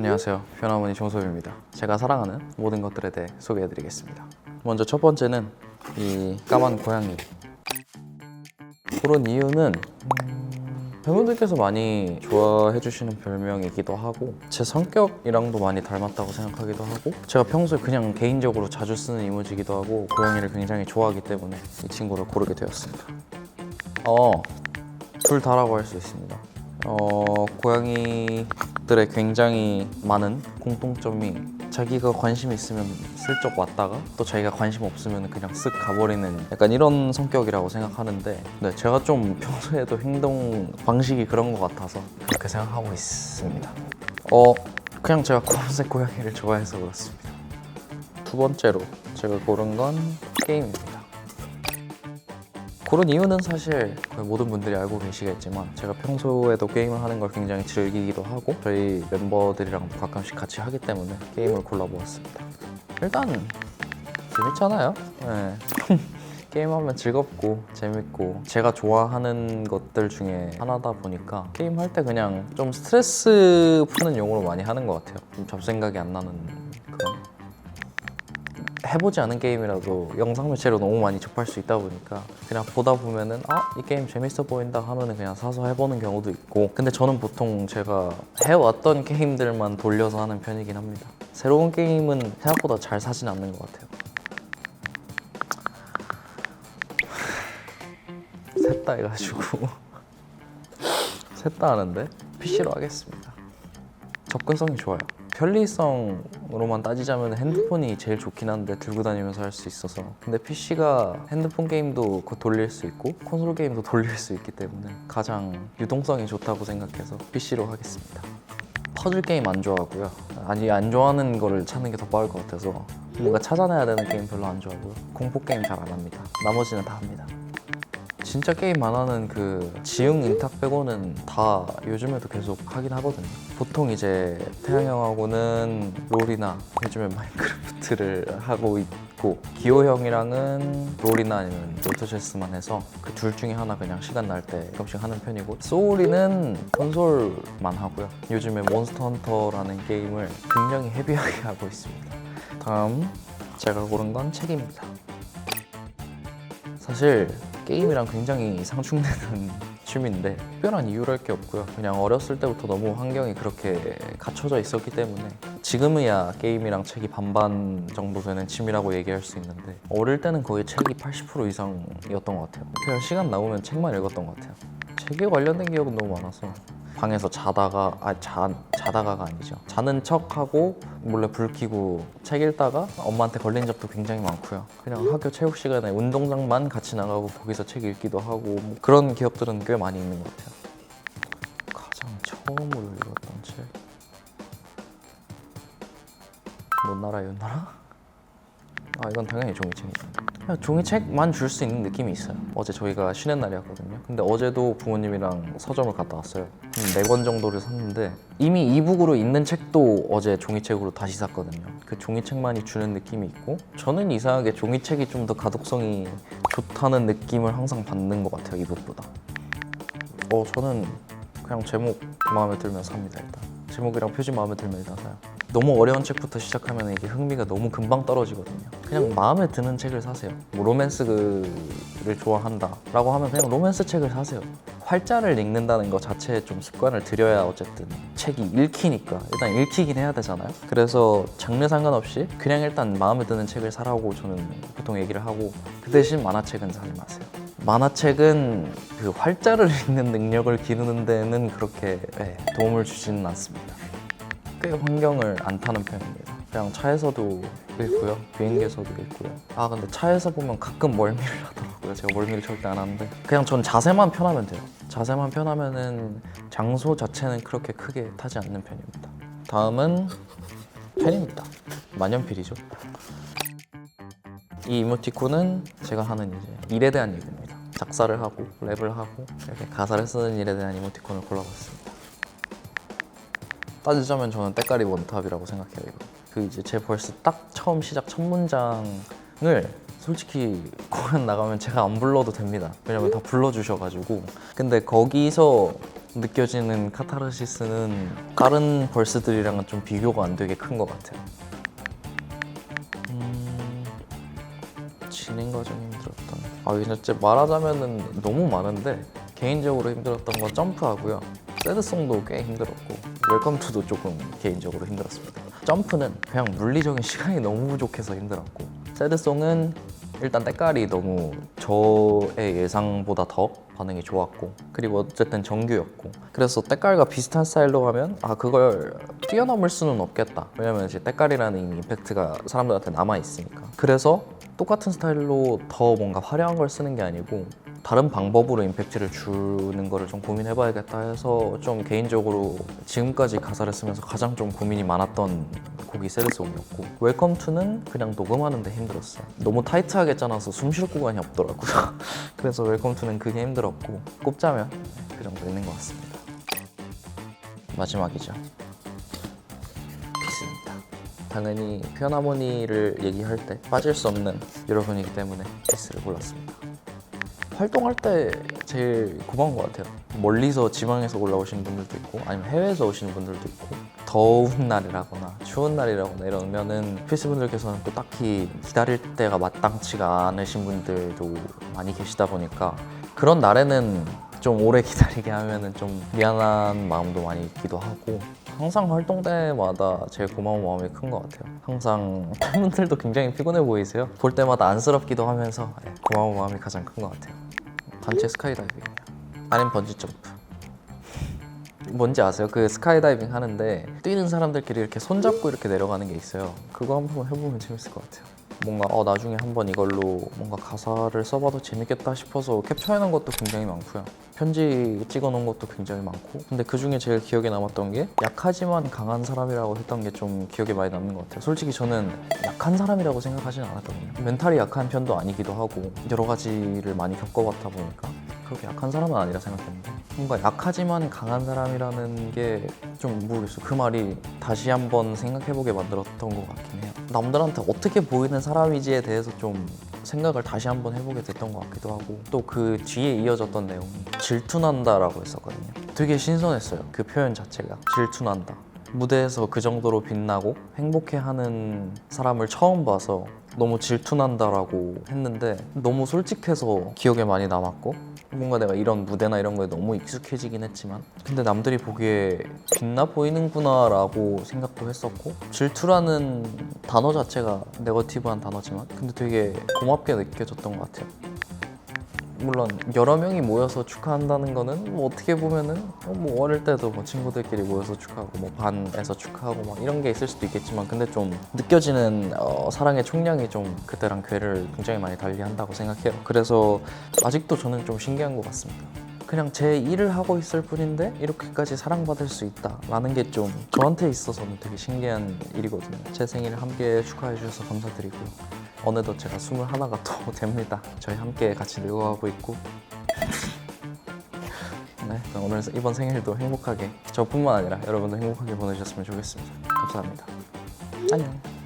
안녕하세요. 변화무늬 정소입니다. 제가 사랑하는 모든 것들에 대해 소개해드리겠습니다. 먼저 첫 번째는 이 까만 고양이. 그런 이유는 팬분들께서 많이 좋아해 주시는 별명이기도 하고 제 성격이랑도 많이 닮았다고 생각하기도 하고 제가 평소에 그냥 개인적으로 자주 쓰는 이모지이기도 하고 고양이를 굉장히 좋아하기 때문에 이 친구를 고르게 되었습니다. 둘 다라고 할 수 있습니다. 고양이들의 굉장히 많은 공통점이 자기가 관심 있으면 슬쩍 왔다가 또 자기가 관심 없으면 그냥 쓱 가버리는 약간 이런 성격이라고 생각하는데 네, 제가 좀 평소에도 행동 방식이 그런 것 같아서 그렇게 생각하고 있습니다. 그냥 제가 검은색 고양이를 좋아해서 그렇습니다. 두 번째로 제가 고른 건 게임입니다. 그런 이유는 사실 거의 모든 분들이 알고 계시겠지만 제가 평소에도 게임을 하는 걸 굉장히 즐기기도 하고 저희 멤버들이랑도 가끔씩 같이 하기 때문에 게임을 골라보았습니다. 일단 재밌잖아요. 네. 게임하면 즐겁고 재밌고 제가 좋아하는 것들 중에 하나다 보니까 게임할 때 그냥 좀 스트레스 푸는 용으로 많이 하는 것 같아요. 좀 잡생각이 안 나는 그런 해보지 않은 게임이라도 영상 매체로 너무 많이 접할 수 있다 보니까 그냥 보다 보면은 이 게임 재밌어 보인다 하면은 그냥 사서 해보는 경우도 있고 근데 저는 보통 제가 해왔던 게임들만 돌려서 하는 편이긴 합니다. 새로운 게임은 생각보다 잘 사진 않는 것 같아요. 셋 다 해가지고 셋 다 하는데 PC로 하겠습니다. 접근성이 좋아요. 편리성으로만 따지자면 핸드폰이 제일 좋긴 한데 들고 다니면서 할 수 있어서 근데 PC가 핸드폰 게임도 돌릴 수 있고 콘솔 게임도 돌릴 수 있기 때문에 가장 유동성이 좋다고 생각해서 PC로 하겠습니다. 퍼즐 게임 안 좋아하고요. 아니 안 좋아하는 거를 찾는 게 더 빠를 것 같아서 뭔가 찾아내야 되는 게임 별로 안 좋아하고요. 공포 게임 잘 안 합니다. 나머지는 다 합니다. 진짜 게임 안 하는 그 지흥 인탁 빼고는 다 요즘에도 계속 하긴 하거든요. 보통 이제 태양 형하고는 롤이나 요즘에 마인크래프트를 하고 있고 기호 형이랑은 롤이나 아니면 로토체스만 해서 그 둘 중에 하나 그냥 시간 날 때 가끔씩 하는 편이고 소울이는 콘솔만 하고요. 요즘에 몬스터 헌터라는 게임을 굉장히 헤비하게 하고 있습니다. 다음 제가 고른 건 책입니다. 사실 게임이랑 굉장히 상충되는 취미인데 특별한 이유랄 게 없고요. 그냥 어렸을 때부터 너무 환경이 그렇게 갖춰져 있었기 때문에 지금이야 게임이랑 책이 반반 정도 되는 취미라고 얘기할 수 있는데 어릴 때는 거의 책이 80% 이상이었던 것 같아요. 그냥 시간 나오면 책만 읽었던 것 같아요. 책에 관련된 기억은 너무 많아서 방에서 자다가가 아니죠. 자는 척하고 몰래 불 켜고 책 읽다가 엄마한테 걸린 적도 굉장히 많고요. 그냥 학교 체육 시간에 운동장만 같이 나가고 거기서 책 읽기도 하고 뭐 그런 기억들은 꽤 많이 있는 것 같아요. 가장 처음으로 읽었던 책 못나라 윤나라? 이건 당연히 종이책이죠. 그냥 종이책만 줄 수 있는 느낌이 있어요. 어제 저희가 쉬는 날이었거든요. 근데 어제도 부모님이랑 서점을 갔다 왔어요. 한 4권 정도를 샀는데 이미 이북으로 있는 책도 어제 종이책으로 다시 샀거든요. 그 종이책만이 주는 느낌이 있고 저는 이상하게 종이책이 좀 더 가독성이 좋다는 느낌을 항상 받는 것 같아요, 이북보다. 저는 그냥 제목 마음에 들면 삽니다, 일단. 제목이랑 표지 마음에 들면 일단 사요. 너무 어려운 책부터 시작하면 이게 흥미가 너무 금방 떨어지거든요. 그냥 마음에 드는 책을 사세요. 뭐 로맨스를 좋아한다 라고 하면 그냥 로맨스 책을 사세요. 활자를 읽는다는 것 자체에 좀 습관을 들여야 어쨌든 책이 읽히니까 일단 읽히긴 해야 되잖아요. 그래서 장르 상관없이 그냥 일단 마음에 드는 책을 사라고 저는 보통 얘기를 하고 그 대신 만화책은 사지 마세요. 만화책은 그 활자를 읽는 능력을 기르는 데는 그렇게 도움을 주지는 않습니다. 꽤 환경을 안 타는 편입니다. 그냥 차에서도 읽고요, 비행기에서도 읽고요. 근데 차에서 보면 가끔 멀미를 하더라고요. 제가 멀미를 절대 안 하는데 그냥 전 자세만 편하면 돼요. 자세만 편하면은 장소 자체는 그렇게 크게 타지 않는 편입니다. 다음은 펜입니다. 만년필이죠. 이 이모티콘은 제가 하는 이제 일에 대한 얘기입니다. 작사를 하고 랩을 하고 이렇게 가사를 쓰는 일에 대한 이모티콘을 골라봤습니다. 따지자면 저는 때깔이 원탑이라고 생각해요. 이거. 그 이제 제 벌써 딱 처음 시작 첫 문장을 솔직히 공연 나가면 제가 안 불러도 됩니다. 왜냐면 다 불러주셔가지고. 근데 거기서 느껴지는 카타르시스는 다른 벌스들이랑은 좀 비교가 안 되게 큰 것 같아요. 진행 과정이 힘들었던. 이게 진짜 말하자면은 너무 많은데 개인적으로 힘들었던 건 점프하고요. 새드송도 꽤 힘들었고 웰컴투도 조금 개인적으로 힘들었습니다. 점프는 그냥 물리적인 시간이 너무 부족해서 힘들었고 새드송은 일단 때깔이 너무 저의 예상보다 더 반응이 좋았고 그리고 어쨌든 정규였고 그래서 때깔과 비슷한 스타일로 하면 그걸 뛰어넘을 수는 없겠다. 왜냐면 이제 때깔이라는 이미 임팩트가 사람들한테 남아있으니까. 그래서 똑같은 스타일로 더 뭔가 화려한 걸 쓰는 게 아니고 다른 방법으로 임팩트를 주는 거를 좀 고민해봐야겠다 해서 좀 개인적으로 지금까지 가사를 쓰면서 가장 좀 고민이 많았던 곡이 새드송이었고 웰컴 투는 그냥 녹음하는 데 힘들었어요. 너무 타이트하게 짜놔서 숨 쉴 구간이 없더라고요. 그래서 웰컴 투는 그게 힘들었고 꼽자면 그 정도 있는 것 같습니다. 마지막이죠. 피스입니다. 당연히 피아노하모니를 얘기할 때 빠질 수 없는 여러분이기 때문에 피스를 골랐습니다. 활동할 때 제일 고마운 것 같아요. 멀리서 지방에서 올라오시는 분들도 있고 아니면 해외에서 오시는 분들도 있고 더운 날이라거나 추운 날이라거나 이러면은 피스분들께서는 또 딱히 기다릴 때가 마땅치가 않으신 분들도 많이 계시다 보니까 그런 날에는 좀 오래 기다리게 하면은 좀 미안한 마음도 많이 있기도 하고 항상 활동 때마다 제일 고마운 마음이 큰 것 같아요. 항상 팬분들도 굉장히 피곤해 보이세요. 볼 때마다 안쓰럽기도 하면서 고마운 마음이 가장 큰 것 같아요. 단체 스카이다이빙 아니면 번지점프. 뭔지 아세요? 그 스카이다이빙 하는데 뛰는 사람들끼리 이렇게 손잡고 이렇게 내려가는 게 있어요. 그거 한번 해보면 재밌을 것 같아요. 뭔가 나중에 한번 이걸로 뭔가 가사를 써봐도 재밌겠다 싶어서 캡처해놓은 것도 굉장히 많고요. 편지 찍어놓은 것도 굉장히 많고 근데 그중에 제일 기억에 남았던 게 약하지만 강한 사람이라고 했던 게 좀 기억에 많이 남는 것 같아요. 솔직히 저는 약한 사람이라고 생각하진 않았거든요. 멘탈이 약한 편도 아니기도 하고 여러 가지를 많이 겪어봤다 보니까 그렇게 약한 사람은 아니라 생각했는데 뭔가 약하지만 강한 사람이라는 게 좀 모르겠어요. 그 말이 다시 한번 생각해보게 만들었던 것 같긴 해요. 남들한테 어떻게 보이는 사람이지에 대해서 좀 생각을 다시 한번 해보게 됐던 것 같기도 하고 또 그 뒤에 이어졌던 내용이 질투난다라고 했었거든요. 되게 신선했어요. 그 표현 자체가 질투난다. 무대에서 그 정도로 빛나고 행복해하는 사람을 처음 봐서 너무 질투난다라고 했는데 너무 솔직해서 기억에 많이 남았고 뭔가 내가 이런 무대나 이런 거에 너무 익숙해지긴 했지만 근데 남들이 보기에 빛나 보이는구나 라고 생각도 했었고 질투라는 단어 자체가 네거티브한 단어지만 근데 되게 고맙게 느껴졌던 것 같아요. 물론 여러 명이 모여서 축하한다는 거는 뭐 어떻게 보면은 뭐 어릴 때도 뭐 친구들끼리 모여서 축하하고 뭐 반에서 축하하고 막 이런 게 있을 수도 있겠지만 근데 좀 느껴지는 사랑의 총량이 좀 그때랑 궤를 굉장히 많이 달리한다고 생각해요. 그래서 아직도 저는 좀 신기한 것 같습니다. 그냥 제 일을 하고 있을 뿐인데 이렇게까지 사랑받을 수 있다라는 게 좀 저한테 있어서는 되게 신기한 일이거든요. 제 생일을 함께 축하해 주셔서 감사드리고요. 어느덧 제가 21가 또 됩니다. 저희 함께 같이 늙어가고 있고 네, 오늘 이번 생일도 행복하게 저뿐만 아니라 여러분도 행복하게 보내셨으면 좋겠습니다. 감사합니다. 안녕.